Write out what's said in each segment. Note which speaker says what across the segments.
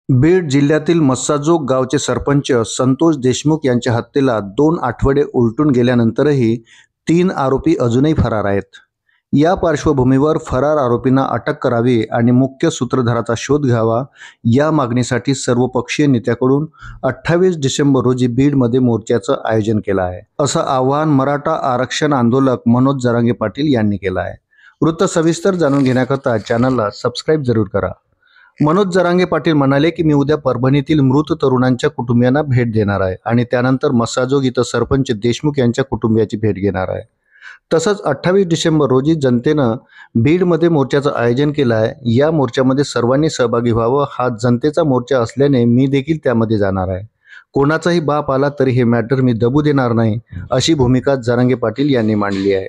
Speaker 1: बीड जिल्ह्यातील मस्साजोग गावचे सरपंच संतोष देशमुख यांच्या हत्येला 2 आठवडे उलटून गेल्यानंतरही 3 आरोपी अजूनही फरार आहेत. या पार्श्वभूमीवर फरार आरोपींना अटक करावी आणि मुख्य सूत्रधाराचा शोध घ्यावा या मागणीसाठी सर्वपक्षीय नेत्याकडून 28 डिसेंबर रोजी बीडमध्ये मोर्चाचं आयोजन केलं आहे, असं आवाहन मराठा आरक्षण आंदोलक मनोज जरांगे पाटील यांनी केलं आहे. वृत्त सविस्तर जाणून घेण्याकरता चॅनलला सबस्क्राईब जरूर करा. मनोज जरांगे पाटील म्हणाले की मी उद्या परभणीतील मृत तरुणांच्या कुटुंबियांना भेट देणार आहे आणि त्यानंतर मस्साजोग इथं सरपंच देशमुख यांच्या कुटुंबियाची भेट घेणार आहे. तसंच 28 डिसेंबर रोजी जनतेनं बीडमध्ये मोर्चाचं आयोजन केलं आहे. या मोर्चामध्ये सर्वांनी सहभागी व्हावं. हा जनतेचा मोर्चा असल्याने मी देखील त्यामध्ये जाणार आहे. कोणाचाही बाप आला तरी हे मॅटर मी दबू देणार नाही, अशी भूमिका जरांगे पाटील यांनी मांडली आहे.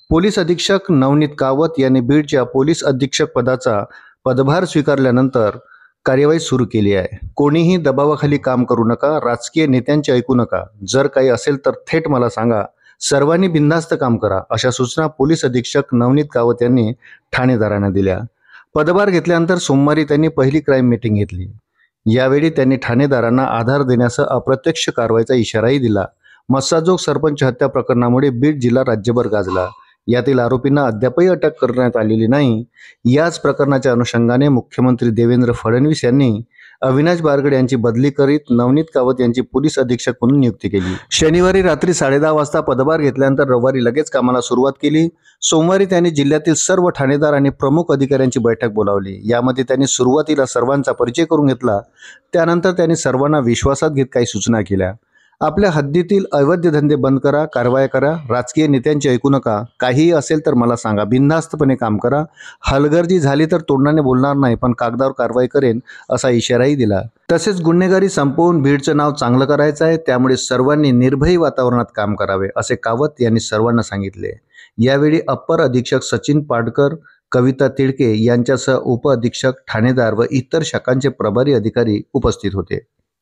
Speaker 1: पोलीस अधीक्षक नवनीत कावत यांनी बीडच्या पोलीस अधीक्षक पदाचा पदभार स्वीकारल्यानंतर कार्यवाही सुरू केली आहे. कोणीही दबावाखाली काम करू नका, राजकीय नेत्यांचे ऐकू नका. जर काही असेल तर थेट मला सांगा. सर्वांनी बिनधास्त काम करा, अशा सूचना पोलीस अधीक्षक नवनीत कावत यांनी ठाणेदारांना दिल्या. पदभार घेतल्यानंतर सोमवारी त्यांनी पहिली क्राईम मीटिंग घेतली. यावेळी त्यांनी ठाणेदारांना आधार देण्यासह अप्रत्यक्ष कारवाईचा इशाराही दिला. मस्साजोग सरपंच हत्या प्रकरणामुळे बीड जिल्हा राज्यभर गाजला. यातील आरोपींना अद्यापही अटक करण्यात आलेली नाही. याच प्रकरणाच्या अनुषंगाने मुख्यमंत्री देवेंद्र फडणवीस यांनी अविनाश बारगड यांची बदली करीत नवनीत कावत यांची पोलीस अधीक्षक म्हणून नियुक्ती केली. शनिवारी रात्री 10:30 वाजता पदभार घेतल्यानंतर रविवारी लगेच कामाला सुरुवात केली. सोमवारी त्यांनी जिल्ह्यातील सर्व ठाणेदार आणि प्रमुख अधिकाऱ्यांची बैठक बोलावली. यामध्ये त्यांनी सुरुवातीला सर्वांचा परिचय करून घेतला. त्यानंतर त्यांनी सर्वांना विश्वासात घेत काही सूचना केल्या. आपल्या हद्दीतील अवैध धंदे बंद करा, कारवाया करा, राजकीय नेत्यांचे ऐकू नका. काहीही असेल तर मला सांगा, बिनधास्तपणे काम करा. हलगर्जी झाली तर तोंडाने बोलणार नाही, पण कागदावर कारवाई करेन, असा इशाराही दिला. तसेच गुन्हेगारी संपवून बीडचं नाव चांगलं करायचं आहे, त्यामुळे सर्वांनी निर्भयी वातावरणात काम करावे, असे कावत यांनी सर्वांना सांगितले. यावेळी अप्पर अधीक्षक सचिन पाडकर, कविता तिडके यांच्यासह उप अधीक्षक, ठाणेदार व इतर शाखांचे प्रभारी अधिकारी उपस्थित होते.